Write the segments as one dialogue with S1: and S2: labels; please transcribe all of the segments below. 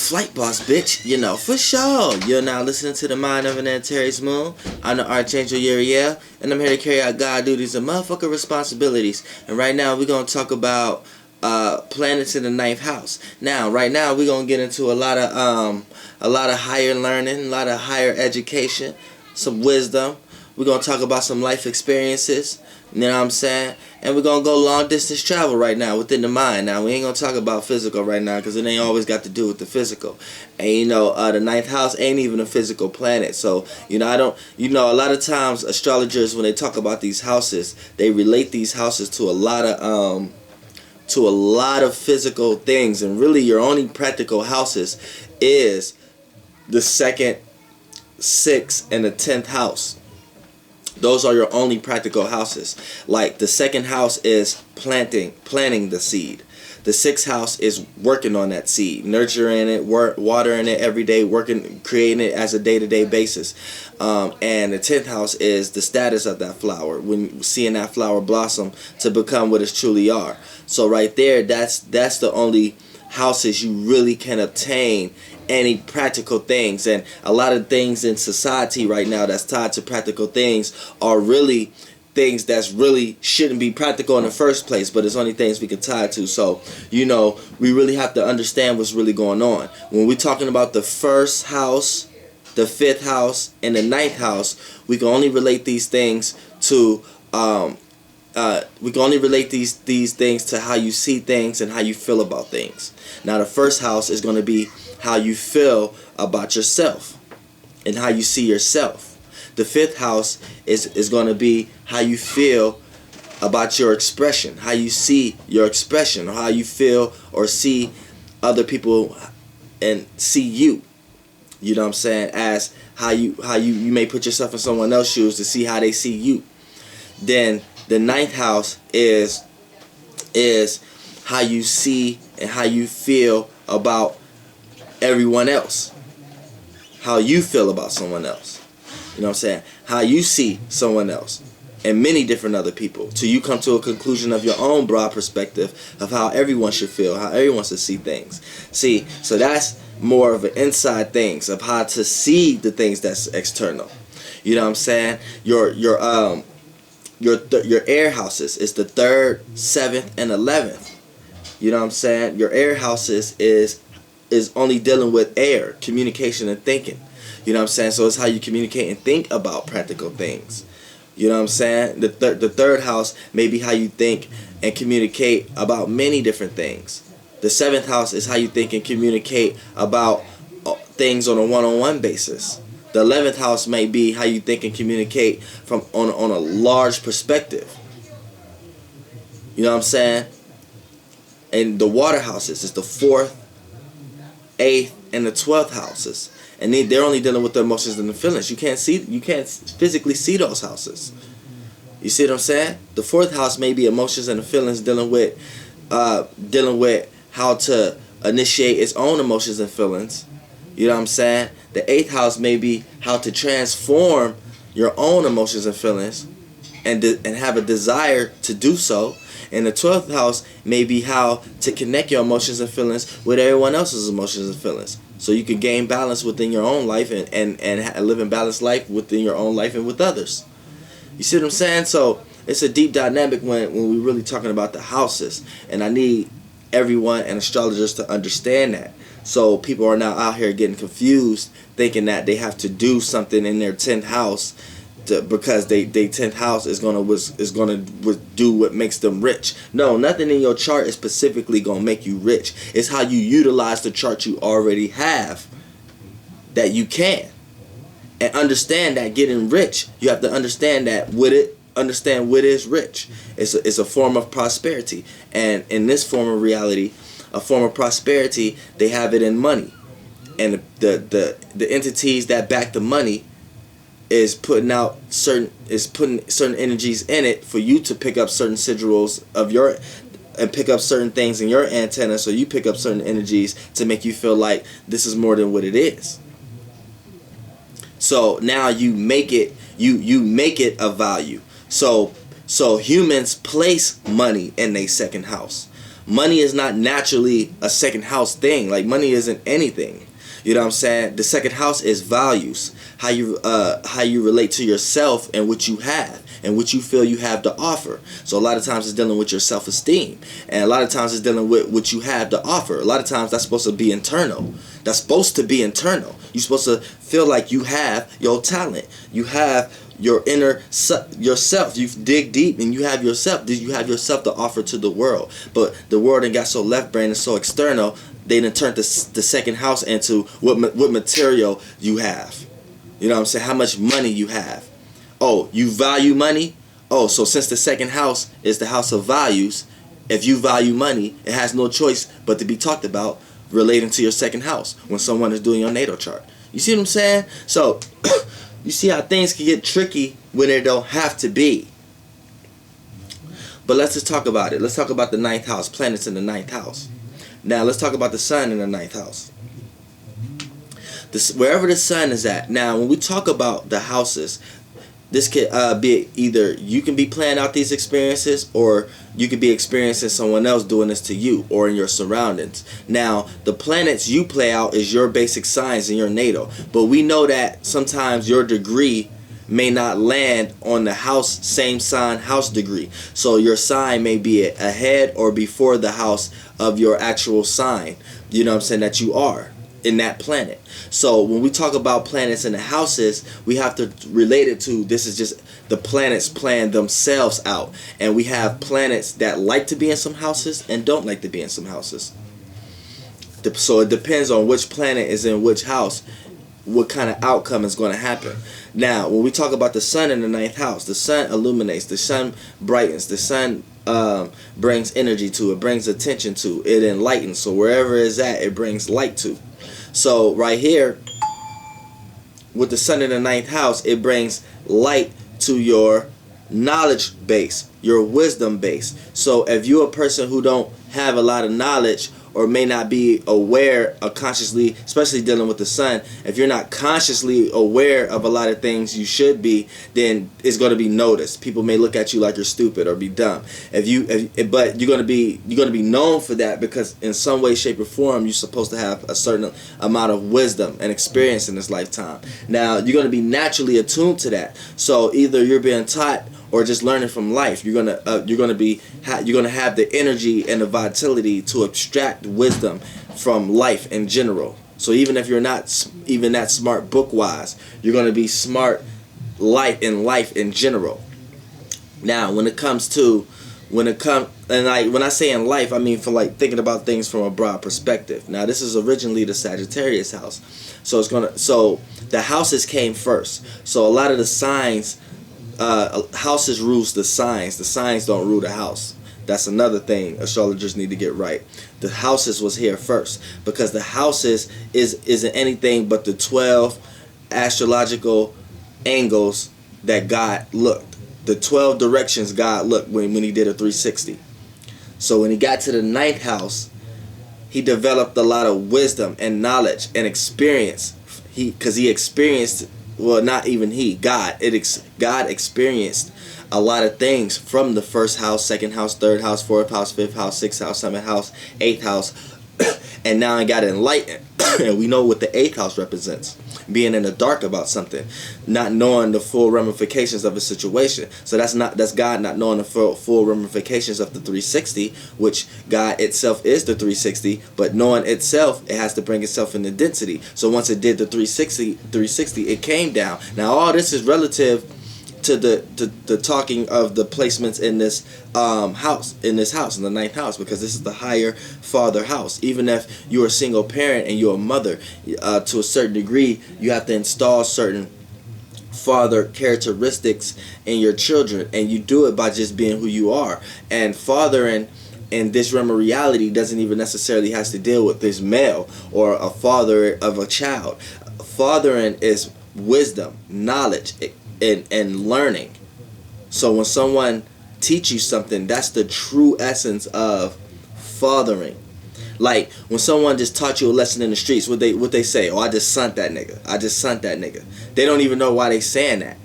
S1: flight boss, bitch. You know, for sure. You're now listening to the Mind of an Antares Moon. I'm the Archangel Uriel, and I'm here to carry out God duties and motherfucker responsibilities. And right now, we're going to talk about planets in the ninth house. Now, right now, we're going to get into a lot of higher learning, a lot of higher education, some wisdom. We're going to talk about some life experiences. You know what I'm saying? And we're going to go long distance travel right now within the mind. Now, we ain't going to talk about physical right now because it ain't always got to do with the physical. And, you know, the ninth house ain't even a physical planet. So, you know, a lot of times astrologers, when they talk about these houses, they relate these houses to a lot of physical things. And really, your only practical houses is the 2nd, 6th, and the 10th house. Those are your only practical houses. Like the 2nd house is planting the seed. The 6th house is working on that seed, nurturing it, watering it every day, working, creating it as a day-to-day basis. And the 10th house is the status of that flower, when seeing that flower blossom to become what it truly are. So right there, that's the only houses you really can obtain any practical things. And a lot of things in society right now that's tied to practical things are really things that's really shouldn't be practical in the first place, but it's only things we can tie to. So, you know, we really have to understand what's really going on. When we're talking about the 1st house, the 5th house, and the 9th house, we can only relate these things to we can only relate these things to how you see things and how you feel about things. Now, the 1st house is going to be how you feel about yourself and how you see yourself. The 5th house is going to be how you feel about your expression, how you see your expression, or how you feel or see other people and see you. You know what I'm saying? As how you may put yourself in someone else's shoes to see how they see you. Then the 9th house is how you see and how you feel about everyone else. How you feel about someone else. You know what I'm saying? How you see someone else and many different other people, till you come to a conclusion of your own broad perspective of how everyone should feel, how everyone should see things. See, so that's more of an inside things of how to see the things that's external. You know what I'm saying? Your air houses is the 3rd, 7th, and 11th. You know what I'm saying? Your air houses is only dealing with air, communication, and thinking. You know what I'm saying? So it's how you communicate and think about practical things. You know what I'm saying? The 3rd house may be how you think and communicate about many different things. The 7th house is how you think and communicate about things on a one-on-one basis. The 11th house may be how you think and communicate from on a large perspective. You know what I'm saying? And the water houses is the 4th, 8th, and the 12th houses. And they're only dealing with the emotions and the feelings. You can't physically see those houses. You see what I'm saying? The 4th house may be emotions and the feelings, dealing with how to initiate its own emotions and feelings. You know what I'm saying? The 8th house may be how to transform your own emotions and feelings and have a desire to do so. And the 12th house may be how to connect your emotions and feelings with everyone else's emotions and feelings. So you can gain balance within your own life and live a balanced life within your own life and with others. You see what I'm saying? So it's a deep dynamic when we're really talking about the houses. And I need everyone and astrologers to understand that. So people are now out here getting confused, thinking that they have to do something in their 10th house because they 10th house is gonna do what makes them rich. No, nothing in your chart is specifically gonna make you rich. It's how you utilize the chart you already have that you can. And understand that getting rich, you have to understand that understand what is rich. It's a form of prosperity. And in this form of reality, a form of prosperity, they have it in money. And the entities that back the money is putting certain energies in it for you to pick up certain sigils and pick up certain things in your antenna, so you pick up certain energies to make you feel like this is more than what it is. So now you make it a value. So humans place money in their 2nd house. money is not naturally a second house thing. Like, money isn't anything. You know what I'm saying? The second house is values, how you relate to yourself and what you have and what you feel you have to offer. So a lot of times it's dealing with your self-esteem, and a lot of times it's dealing with what you have to offer. A lot of times that's supposed to be internal. That's supposed to be internal. You're supposed to feel like you have your talent. You have your inner yourself. You dig deep and you have yourself. You have yourself to offer to the world. But the world ain't got so left brain and so external. They done turned the second house into what material you have. You know what I'm saying? How much money you have. Oh, you value money? Oh, so since the second house is the house of values, if you value money, it has no choice but to be talked about relating to your second house when someone is doing your natal chart. You see what I'm saying? So, you see how things can get tricky when they don't have to be. But let's just talk about it. Let's talk about the ninth house, planets in the ninth house. Now, let's talk about the sun in the ninth house. Wherever the sun is at. Now, when we talk about the houses, this could be either you can be planning out these experiences, or you could be experiencing someone else doing this to you or in your surroundings. Now, the planets you play out is your basic signs in your natal. But we know that sometimes your degree may not land on the house, same sign house degree. So your sign may be ahead or before the house of your actual sign. You know what I'm saying? That you are in that planet. So when we talk about planets in the houses, we have to relate it to, this is just the planets playing themselves out. And we have planets that like to be in some houses and don't like to be in some houses. So it depends on which planet is in which house, what kind of outcome is going to happen. Now, when we talk about the sun in the ninth house, the sun illuminates, the sun brightens, the sun brings energy to it, brings attention to it, enlightens. So wherever it's at, it brings light to. So right here, with the sun in the ninth house, it brings light to your knowledge base, your wisdom base. So if you're a person who don't have a lot of knowledge, or may not be aware of consciously, especially dealing with the sun, if you're not consciously aware of a lot of things you should be, then it's going to be noticed. People may look at you like you're stupid or be dumb. But you're going to be known for that, because in some way, shape, or form, you're supposed to have a certain amount of wisdom and experience in this lifetime. Now, you're going to be naturally attuned to that. So either you're being taught or just learning from life. You're gonna have the energy and the vitality to extract wisdom from life in general. So even if you're not even that smart book wise, you're gonna be smart in life in general. Now, when I say in life, I mean for like thinking about things from a broad perspective. Now, this is originally the Sagittarius house, so the houses came first. So a lot of the signs. Houses rules the signs. The signs don't rule the house. That's another thing astrologers need to get right. The houses was here first, because the houses isn't anything but the 12 astrological angles that God looked. The 12 directions God looked when he did a 360. So when he got to the ninth house, he developed a lot of wisdom and knowledge and experience. Because he experienced. Well, not even he. God experienced a lot of things from the first house, second house, third house, fourth house, fifth house, sixth house, seventh house, eighth house, and now I got enlightened. And we know what the eighth house represents: being in the dark about something, not knowing the full ramifications of a situation. So that's God not knowing the full ramifications of the 360, which God itself is the 360, but knowing itself, it has to bring itself into density. So once it did the 360, it came down. Now all this is relative to the talking of the placements in this house, in the ninth house, because this is the higher father house. Even if you're a single parent and you're a mother, to a certain degree, you have to install certain father characteristics in your children, and you do it by just being who you are. And fathering in this realm of reality doesn't even necessarily has to deal with this male or a father of a child. Fathering is wisdom, knowledge, and learning. So when someone teach you something, that's the true essence of fathering. Like when someone just taught you a lesson in the streets, what they say? Oh, I just sunt that nigga. I just sunt that nigga. They don't even know why they saying that.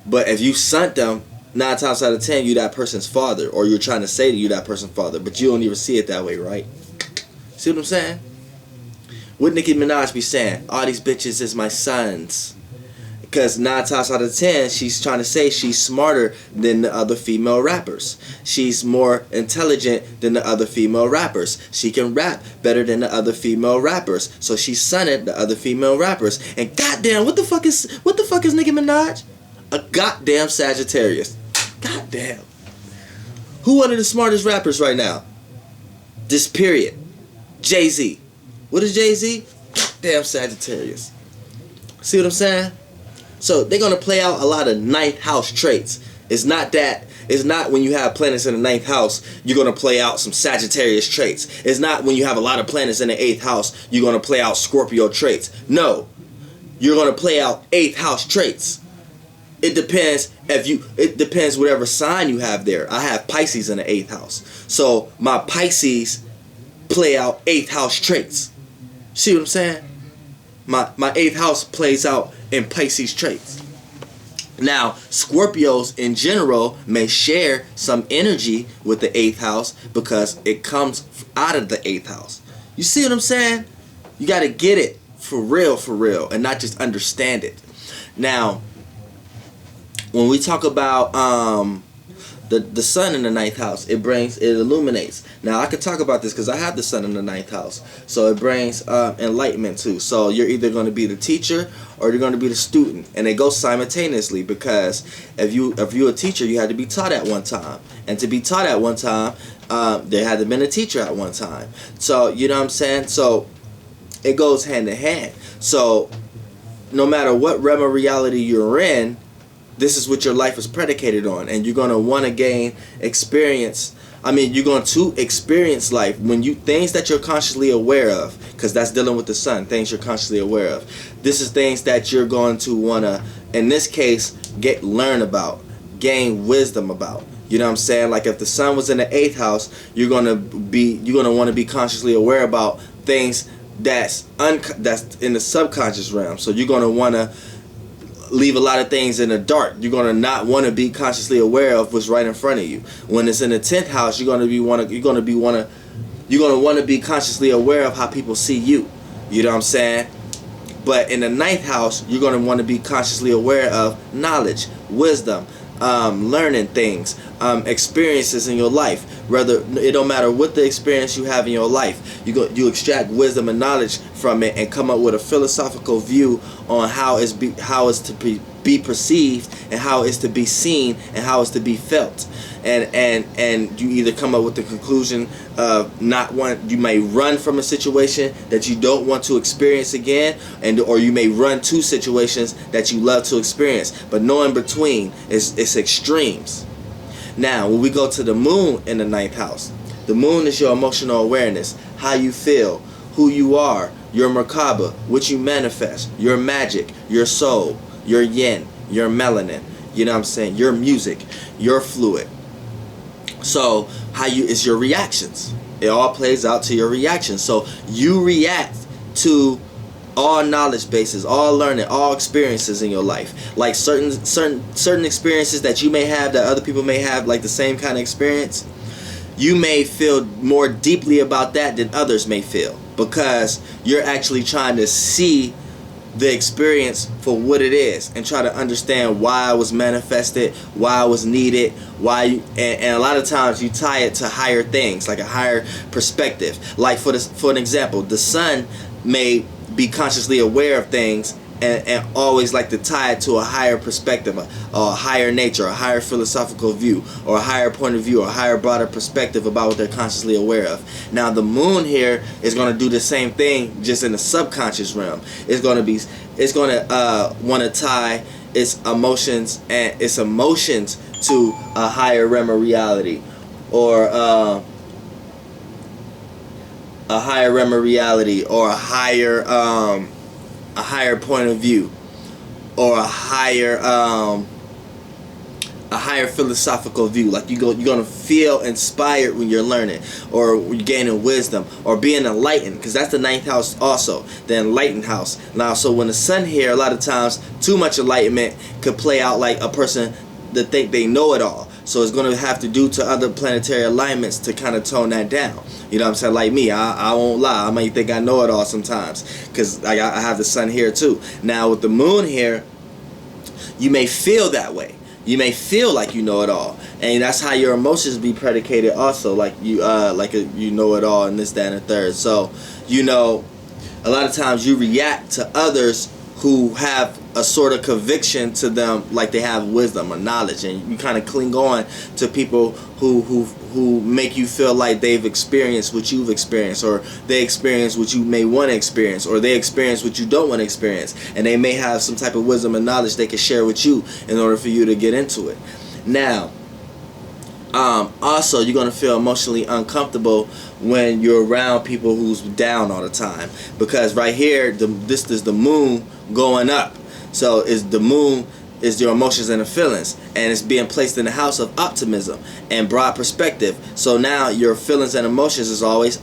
S1: But if you sunt them, 9 times out of 10 you that person's father, or you're trying to say that you that person's father, but you don't even see it that way, right? See what I'm saying? What Nicki Minaj be saying? All these bitches is my sons. Because 9 times out of 10, she's trying to say she's smarter than the other female rappers. She's more intelligent than the other female rappers. She can rap better than the other female rappers. So she's sonning the other female rappers. And goddamn, what the fuck is Nicki Minaj? A goddamn Sagittarius. Goddamn. Who one of the smartest rappers right now? This period. Jay-Z. What is Jay-Z? Goddamn Sagittarius. See what I'm saying? So they're going to play out a lot of ninth house traits. It's not when you have planets in the ninth house, you're going to play out some Sagittarius traits. It's not when you have a lot of planets in the eighth house, you're going to play out Scorpio traits. No. You're going to play out eighth house traits. It depends whatever sign you have there. I have Pisces in the eighth house. So my Pisces play out eighth house traits. See what I'm saying? My eighth house plays out in Pisces traits. Now, Scorpios in general may share some energy with the eighth house because it comes out of the eighth house. You see what I'm saying? You got to get it for real, and not just understand it. Now, when we talk about the sun in the ninth house, it illuminates. Now I could talk about this because I have the sun in the ninth house, so it brings enlightenment too. So you're either going to be the teacher or you're going to be the student, and they go simultaneously, because if you're a teacher, you had to be taught at one time, and to be taught at one time, there had to have been a teacher at one time. So you know what I'm saying? So it goes hand in hand. So no matter what realm of reality you're in, this is what your life is predicated on, and you're going to want to gain experience. You're going to experience life when things that you're consciously aware of, because that's dealing with the sun, things you're consciously aware of. This is things that you're going to want to, in this case, learn about, gain wisdom about. You know what I'm saying? Like if the sun was in the eighth house, you're going to want to be consciously aware about things that's in the subconscious realm. So you're going to want to leave a lot of things in the dark. You're going to not want to be consciously aware of what's right in front of you. When it's in the 10th house, you're going to want to be consciously aware of how people see you. You know what I'm saying? But in the 9th house, you're going to want to be consciously aware of knowledge, wisdom, learning things, experiences in your life. It don't matter what the experience you have in your life, you extract wisdom and knowledge from it and come up with a philosophical view on how it's to be perceived, and how it's to be seen, and how it's to be felt. And you either come up with the conclusion of you may run from a situation that you don't want to experience again, or you may run to situations that you love to experience. But no in between. It's extremes. Now, when we go to the moon in the 9th house, the moon is your emotional awareness, how you feel, who you are, your Merkaba, what you manifest, your magic, your soul, your yin, your melanin, you know what I'm saying, your music, your fluid. So it's your reactions. It all plays out to your reactions. So you react to all knowledge bases, all learning, all experiences in your life. Like certain experiences that you may have, that other people may have, like the same kind of experience, you may feel more deeply about that than others may feel, because you're actually trying to see the experience for what it is and try to understand why it was manifested, why it was needed, and a lot of times you tie it to higher things, like a higher perspective. Like for an example, the sun may be consciously aware of things and always like to tie it to a higher perspective, or a higher nature, a higher philosophical view, or a higher point of view, or a higher broader perspective about what they're consciously aware of. Now the moon here is going to do the same thing, just in the subconscious realm. It's going to want to tie its emotions to a higher realm of reality, or a higher realm of reality, or a higher point of view, or a higher philosophical view. Like you're gonna feel inspired when you're learning, or you're gaining wisdom, or being enlightened, because that's the 9th house also, the enlightened house. Now, so when the sun here, a lot of times too much enlightenment could play out like a person to think they know it all. So it's going to have to do to other planetary alignments to kind of tone that down. You know what I'm saying? Like me, I won't lie. I might think I know it all sometimes because I have the sun here too. Now with the moon here, you may feel that way. You may feel like you know it all, and that's how your emotions be predicated also, like you you know it all and this, that, and the third. So, you know, a lot of times you react to others who have a sort of conviction to them, like they have wisdom or knowledge, and you kind of cling on to people who make you feel like they've experienced what you've experienced, or they experience what you may want to experience, or they experience what you don't want to experience, and they may have some type of wisdom and knowledge they can share with you in order for you to get into it. Now, also, you're going to feel emotionally uncomfortable when you're around people who's down all the time, because right here, this is the moon going up. So is the moon is your emotions and the feelings, and it's being placed in the house of optimism and broad perspective. So now your feelings and emotions is always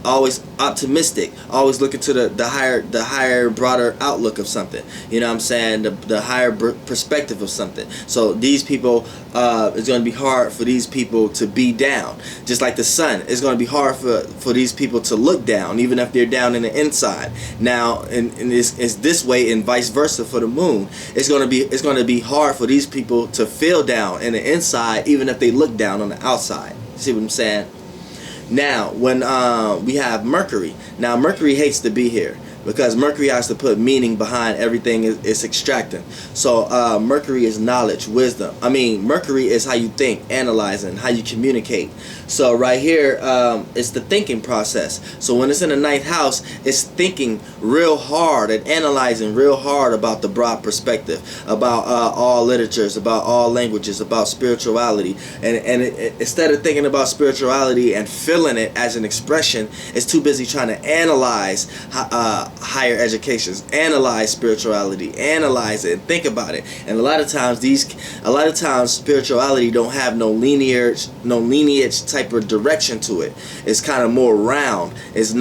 S1: always optimistic, always looking to the higher, broader outlook of something. You know what I'm saying? The higher perspective of something. So these people, it's going to be hard for these people to be down. Just like the sun, it's going to be hard for these people to look down, even if they're down in the inside. Now, and it's this way, and vice versa for the moon. It's going to be hard for these people to feel down in the inside, even if they look down on the outside. See what I'm saying? Now, when we have Mercury, now Mercury hates to be here because Mercury has to put meaning behind everything it's extracting. So Mercury is knowledge, wisdom. I mean, Mercury is how you think, analyzing, how you communicate. So right here, it's the thinking process. So when it's in the ninth house, it's thinking real hard and analyzing real hard about the broad perspective, about all literatures, about all languages, about spirituality. And instead of thinking about spirituality and feeling it as an expression, it's too busy trying to analyze higher educations, analyze spirituality, analyze it, and think about it. And a lot of times spirituality don't have no lineage type of direction to it. It's kind of more round. It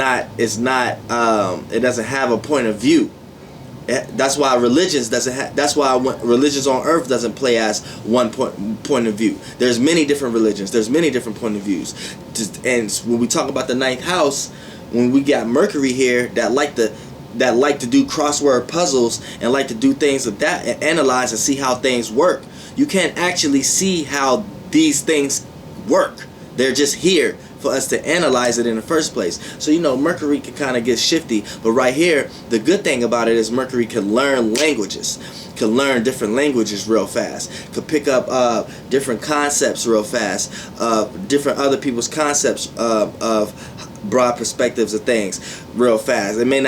S1: doesn't have a point of view. That's why religions on earth doesn't play as one point of view. There's many different religions. There's many different point of views. And when we talk about the ninth house, when we got Mercury here that like to do crossword puzzles and like to do things like that and analyze and see how things work, you can't actually see how these things work. They're just here for us to analyze it in the first place. So, you know, Mercury can kind of get shifty, but right here, the good thing about it is Mercury can learn languages, can learn different languages real fast, could pick up different concepts real fast, different other people's concepts of broad perspectives of things real fast. It may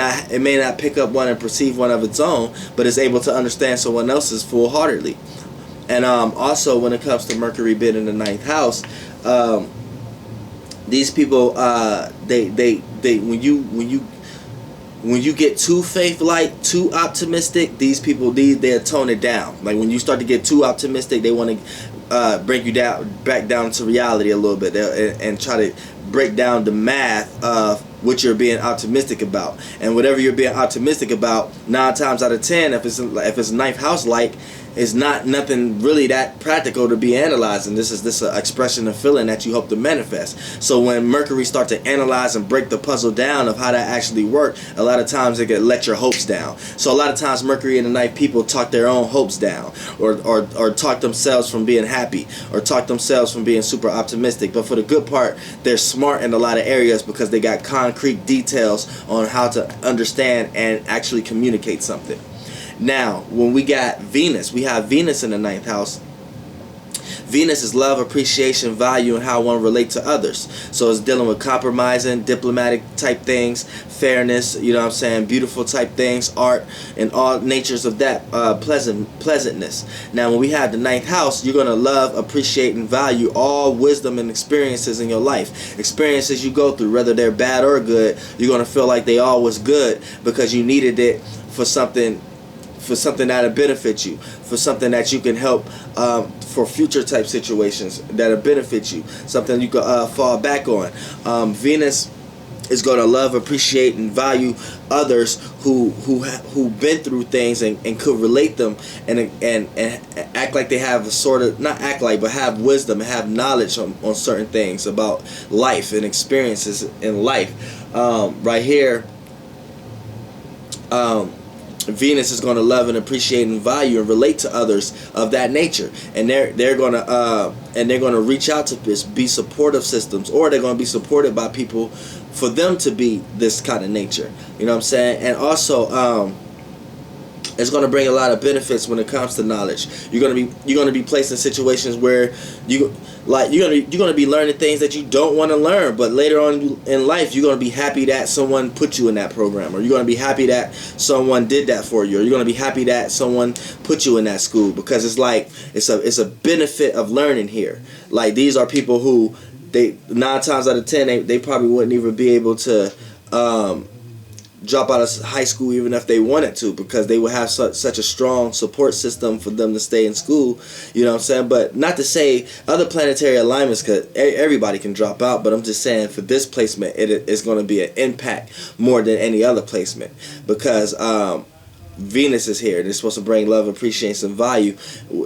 S1: not pick up one and perceive one of its own, but it's able to understand someone else's full-heartedly. And also, when it comes to Mercury being in the ninth house, these people, when you get too faith-like, too optimistic, these people, they'll tone it down. Like when you start to get too optimistic, they want to bring you back down to reality a little bit, and try to break down the math of what you're being optimistic about. And whatever you're being optimistic about, 9 times out of 10, if it's ninth house like, it's nothing really that practical to be analyzing. This is an expression of feeling that you hope to manifest. So when Mercury starts to analyze and break the puzzle down of how that actually works, a lot of times it can let your hopes down. So a lot of times Mercury in the ninth, people talk their own hopes down, or talk themselves from being happy, or talk themselves from being super optimistic. But for the good part, they're smart in a lot of areas because they got concrete details on how to understand and actually communicate something. Now, when we got Venus, we have Venus in the ninth house. Venus is love, appreciation, value, and how one relates to others. So it's dealing with compromising, diplomatic type things, fairness, you know what I'm saying, beautiful type things, art, and all natures of that, pleasantness. Now, when we have the ninth house, you're going to love, appreciate, and value all wisdom and experiences in your life. Experiences you go through, whether they're bad or good, you're going to feel like they all was good because you needed it for something that'll benefit you, for something that you can help for future type situations that'll benefit you, something you can fall back on. Venus is going to love, appreciate, and value others who been through things and could relate them and act like they have a sort of, not act like, but have wisdom, have knowledge on certain things about life and experiences in life. Right here, Venus is going to love and appreciate and value and relate to others of that nature, and they're going to reach out to be supportive systems, or they're going to be supported by people for them to be this kind of nature. You know what I'm saying? And also, it's going to bring a lot of benefits when it comes to knowledge. You're going to be placed in situations where you're going to be learning things that you don't want to learn, but later on in life you're going to be happy that someone put you in that program, or you're going to be happy that someone did that for you, or you're going to be happy that someone put you in that school, because it's like it's a benefit of learning here. Like, these are people who, they 9 times out of 10 they probably wouldn't even be able to drop out of high school even if they wanted to, because they would have such a strong support system for them to stay in school. You know what I'm saying? But not to say other planetary alignments, because everybody can drop out, but I'm just saying for this placement it is going to be an impact more than any other placement, because Venus is here and it's supposed to bring love, appreciation, and value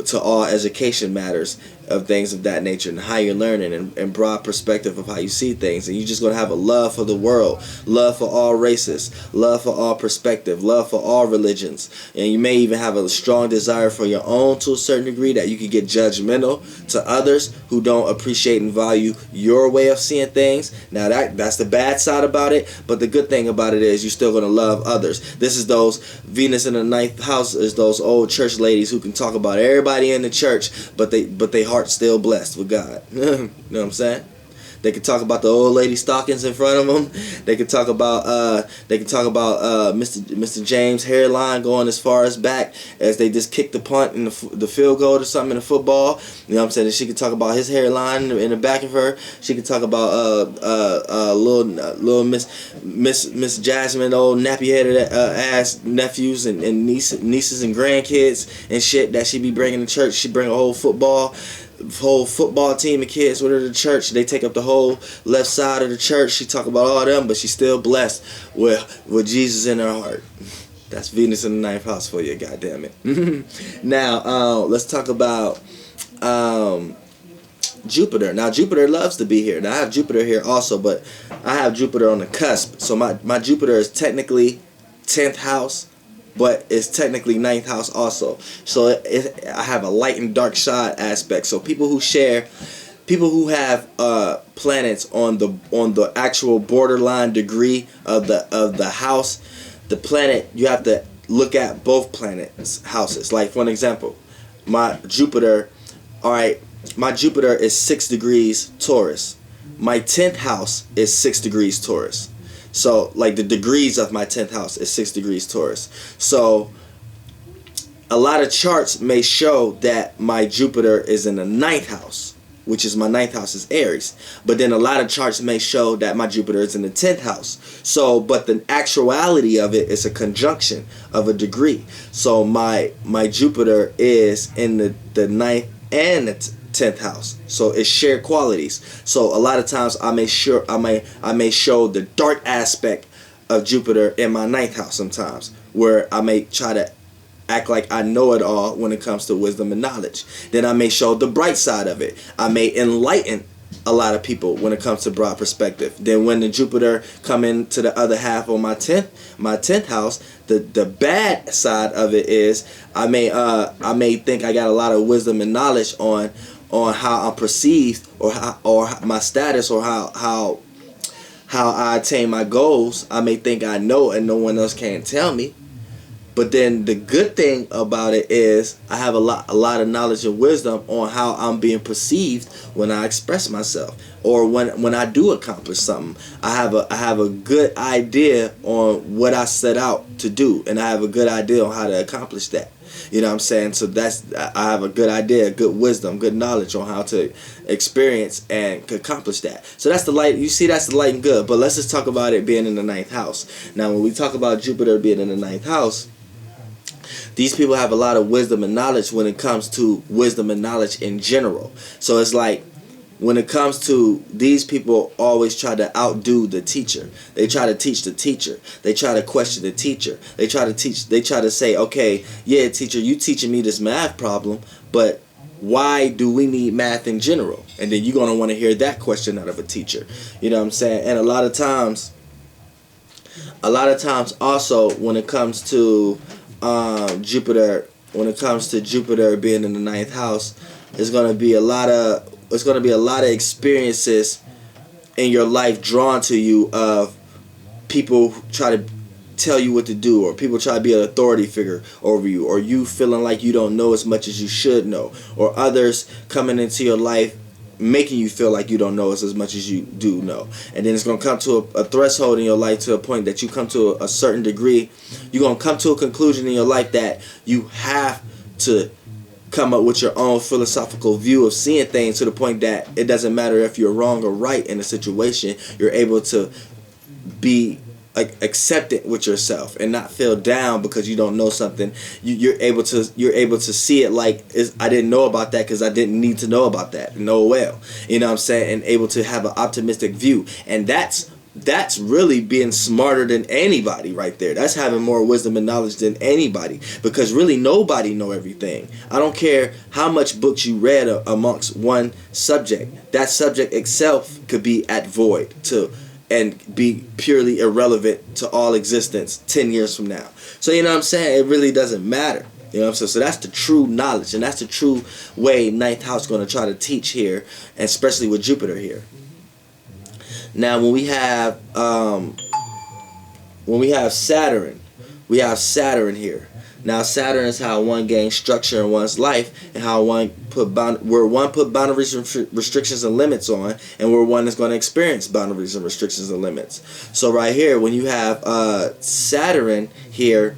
S1: to all education matters of things of that nature, and how you're learning, and broad perspective of how you see things. And you're just going to have a love for the world, love for all races, love for all perspective, love for all religions. And you may even have a strong desire for your own, to a certain degree, that you could get judgmental to others who don't appreciate and value your way of seeing things. Now that's the bad side about it, but the good thing about it is you're still going to love others. This is those Venus in the 9th house, is those old church ladies who can talk about everybody in the church, but they heart still blessed with God. You know what I'm saying? They could talk about the old lady stockings in front of them. They could talk about Mr. James' hairline going as far as back as they just kicked the punt in the field goal or something in the football. You know what I'm saying? And she could talk about his hairline in the back of her. She could talk about little Miss Jasmine, old nappy headed ass nephews and nieces and grandkids and shit that she be bringing to church. She bring a whole football team of kids with her to church. They take up the whole left side of the church. She talk about all them, but she's still blessed with Jesus in her heart. That's Venus in the 9th house for you, goddammit. Now, let's talk about Jupiter. Now, Jupiter loves to be here. Now, I have Jupiter here also, but I have Jupiter on the cusp. So my Jupiter is technically 10th house, but it's technically 9th house also. So I have a light and dark side aspect. So people who have planets on the actual borderline degree of the house, the planet, you have to look at both planets' houses. Like, for an example, my Jupiter is 6 degrees Taurus. My 10th house is 6 degrees Taurus. So, like, the degrees of my 10th house is 6 degrees Taurus. So, a lot of charts may show that my Jupiter is in the 9th house, which is my 9th house is Aries. But then a lot of charts may show that my Jupiter is in the 10th house. So, but the actuality of it is a conjunction of a degree. So, my Jupiter is in the 9th and the 10th house, so it's shared qualities. So a lot of times I may show the dark aspect of Jupiter in my 9th house sometimes, where I may try to act like I know it all when it comes to wisdom and knowledge. Then I may show the bright side of it. I may enlighten a lot of people when it comes to broad perspective. Then when the Jupiter come into the other half on my 10th house, the bad side of it is I may think I got a lot of wisdom and knowledge on how I'm perceived, or my status, or how I attain my goals. I may think I know and no one else can tell me. But then the good thing about it is I have a lot of knowledge and wisdom on how I'm being perceived when I express myself, or when I do accomplish something. I have a good idea on what I set out to do, and I have a good idea on how to accomplish that. You know what I'm saying? So I have a good idea, good wisdom, good knowledge on how to experience and accomplish that. So that's the light. You see, that's the light and good. But let's just talk about it being in the 9th house. Now, when we talk about Jupiter being in the 9th house, these people have a lot of wisdom and knowledge when it comes to wisdom and knowledge in general. So it's like when it comes to these people, always try to outdo the teacher. They try to teach the teacher. They try to question the teacher. They try to say, okay, yeah, teacher, you teaching me this math problem, but why do we need math in general? And then you're going to want to hear that question out of a teacher. You know what I'm saying? And a lot of times also, when it comes to Jupiter, being in the ninth house, there's going to be a lot of experiences in your life drawn to you of people who try to tell you what to do, or people try to be an authority figure over you, or you feeling like you don't know as much as you should know, or others coming into your life making you feel like you don't know as much as you do know. And then it's going to come to a threshold in your life, to a point that you come to a certain degree. You're going to come to a conclusion in your life that you have to come up with your own philosophical view of seeing things, to the point that it doesn't matter if you're wrong or right in a situation. You're able to be accepted with yourself and not feel down because you don't know something. You're able to see it like, I didn't know about that because I didn't need to know about that. Know well, you know what I'm saying, and able to have an optimistic view. And that's really being smarter than anybody right there. That's having more wisdom and knowledge than anybody, because really nobody know everything. I don't care how much books you read amongst one subject. That subject itself could be at void and be purely irrelevant to all existence 10 years from now. So you know what I'm saying? It really doesn't matter. You know what I'm saying? So that's the true knowledge, and that's the true way ninth house is going to try to teach here, and especially with Jupiter here. Now when we have Saturn, we have Saturn here. Now Saturn is how one gains structure in one's life, and how one put boundaries, restrictions, and limits on, and where one is going to experience boundaries and restrictions and limits. So right here, when you have Saturn here,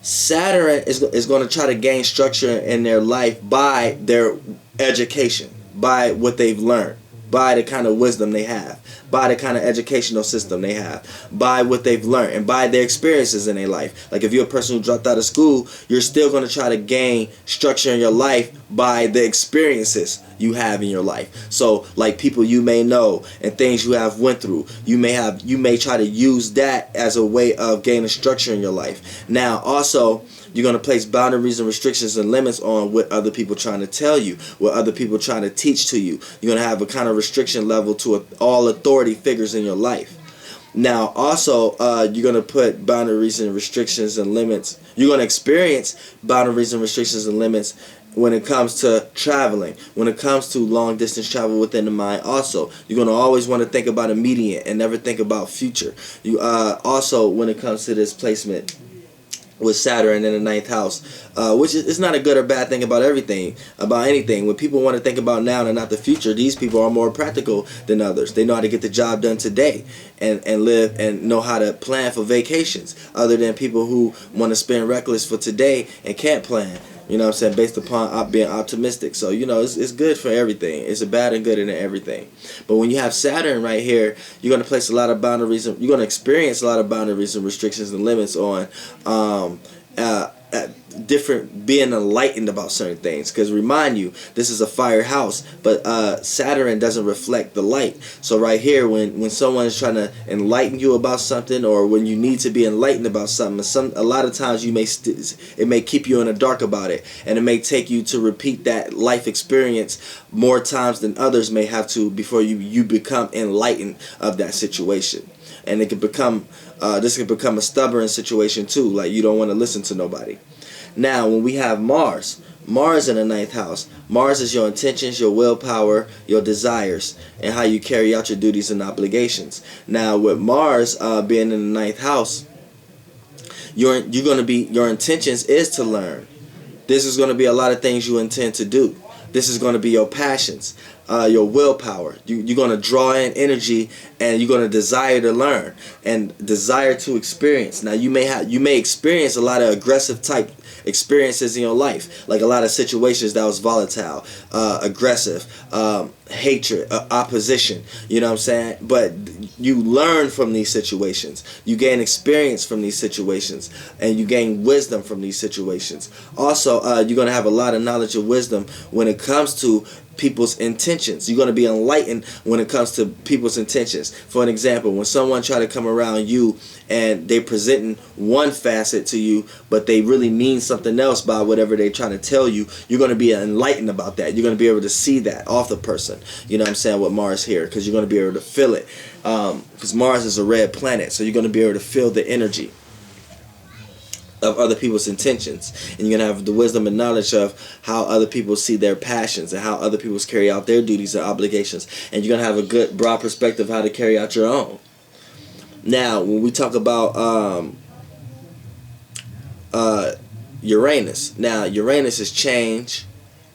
S1: Saturn is going to try to gain structure in their life by their education, by what they've learned, by the kind of wisdom they have, by the kind of educational system they have, by what they've learned, and by their experiences in their life. Like if you're a person who dropped out of school, you're still going to try to gain structure in your life by the experiences you have in your life. So like people you may know and things you have went through, you may try to use that as a way of gaining structure in your life. Now also, you're going to place boundaries and restrictions and limits on what other people trying to tell you, what other people trying to teach to you. You're going to have a kind of restriction level to all authority figures in your life. Now, also, you're going to put boundaries and restrictions and limits. You're going to experience boundaries and restrictions and limits when it comes to traveling, when it comes to long distance travel within the mind. Also, you're going to always want to think about immediate and never think about future. You also, when it comes to this placement with Saturn in the ninth house, which is, it's not a good or bad thing about anything. When people want to think about now and not the future, these people are more practical than others. They know how to get the job done today and live and know how to plan for vacations, other than people who want to spend reckless for today and can't plan. You know what I'm saying? Based upon being optimistic. So, you know, it's good for everything. It's a bad and good in everything. But when you have Saturn right here, you're going to place a lot of boundaries. You're going to experience a lot of boundaries and restrictions and limits on different, being enlightened about certain things. Because remind you, this is a fire house, but Saturn doesn't reflect the light. So right here, when someone is trying to enlighten you about something, or when you need to be enlightened about something, a lot of times it may keep you in the dark about it, and it may take you to repeat that life experience more times than others may have to before you become enlightened of that situation. And it could become this could become a stubborn situation too, like you don't want to listen to nobody. Now when we have Mars in the ninth house, Mars is your intentions, your willpower, your desires, and how you carry out your duties and obligations. Now with Mars being in the ninth house, your intentions is to learn. This is going to be a lot of things you intend to do. This is going to be your passions, your willpower. You're going to draw in energy, and you're going to desire to learn and desire to experience. Now you may experience a lot of aggressive type experiences in your life, like a lot of situations that was volatile, aggressive, hatred, opposition, you know what I'm saying? But you learn from these situations, you gain experience from these situations, and you gain wisdom from these situations. Also, you're going to have a lot of knowledge and wisdom when it comes to people's intentions. You're going to be enlightened when it comes to people's intentions. For an example, when someone try to come around you and they presenting one facet to you, but they really mean something else by whatever they trying to tell you, you're going to be enlightened about that. You're going to be able to see that off the person. You know what I'm saying, with Mars here, because you're going to be able to feel it. Because Mars is a red planet, so you're going to be able to feel the energy of other people's intentions, and you're gonna have the wisdom and knowledge of how other people see their passions and how other people carry out their duties and obligations, and you're gonna have a good broad perspective of how to carry out your own. Now, when we talk about Uranus, now Uranus is change,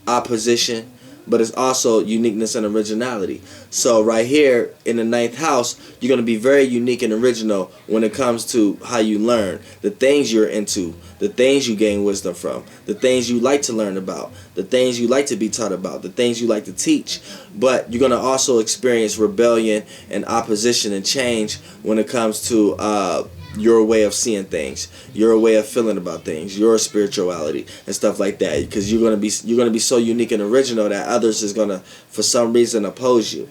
S1: opposition, but it's also uniqueness and originality. So right here in the 9th house, you're going to be very unique and original when it comes to how you learn, the things you're into, the things you gain wisdom from, the things you like to learn about, the things you like to be taught about, the things you like to teach. But you're going to also experience rebellion and opposition and change when it comes to your way of seeing things, your way of feeling about things, your spirituality and stuff like that, because you're gonna be so unique and original that others is gonna for some reason oppose you.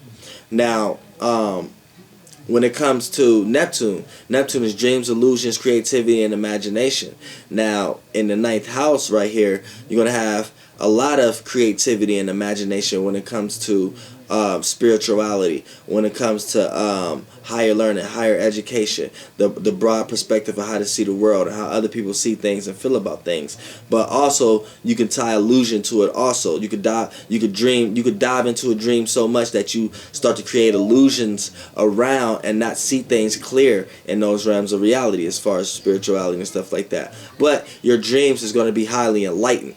S1: Now, when it comes to Neptune is dreams, illusions, creativity, and imagination. Now, in the 9th house right here, you're gonna have a lot of creativity and imagination when it comes to spirituality, when it comes to higher learning, higher education, the broad perspective of how to see the world and how other people see things and feel about things. But also, you can tie illusion to it. Also, you could dive into a dream so much that you start to create illusions around and not see things clear in those realms of reality as far as spirituality and stuff like that. But your dreams is going to be highly enlightened.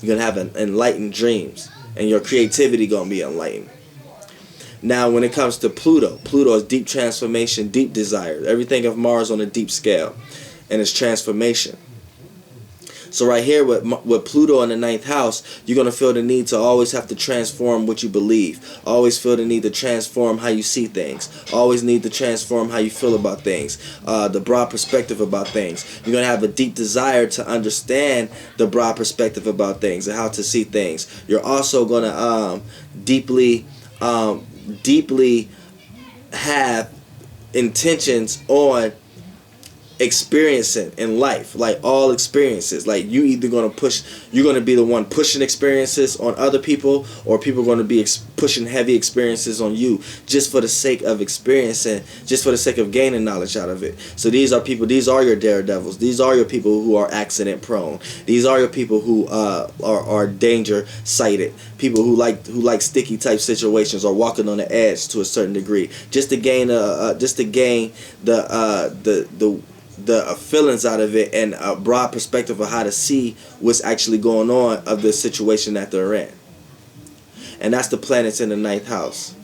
S1: You're going to have enlightened dreams, and your creativity going to be enlightened. Now, when it comes to Pluto is deep transformation, deep desire. Everything of Mars on a deep scale, and it's transformation. So right here with Pluto in the 9th house, you're going to feel the need to always have to transform what you believe. Always feel the need to transform how you see things. Always need to transform how you feel about things. The broad perspective about things. You're going to have a deep desire to understand the broad perspective about things and how to see things. You're also going to deeply have intentions on experiencing in life, like all experiences. Like you're going to be the one pushing experiences on other people, or people are going to be pushing heavy experiences on you just for the sake of experiencing, just for the sake of gaining knowledge out of it. So these are your daredevils. These are your people who are accident prone. These are your people who are danger sighted. People who like sticky type situations or walking on the edge to a certain degree, just to gain the feelings out of it and a broad perspective of how to see what's actually going on of the situation that they're in. And that's the planets in the 9th house.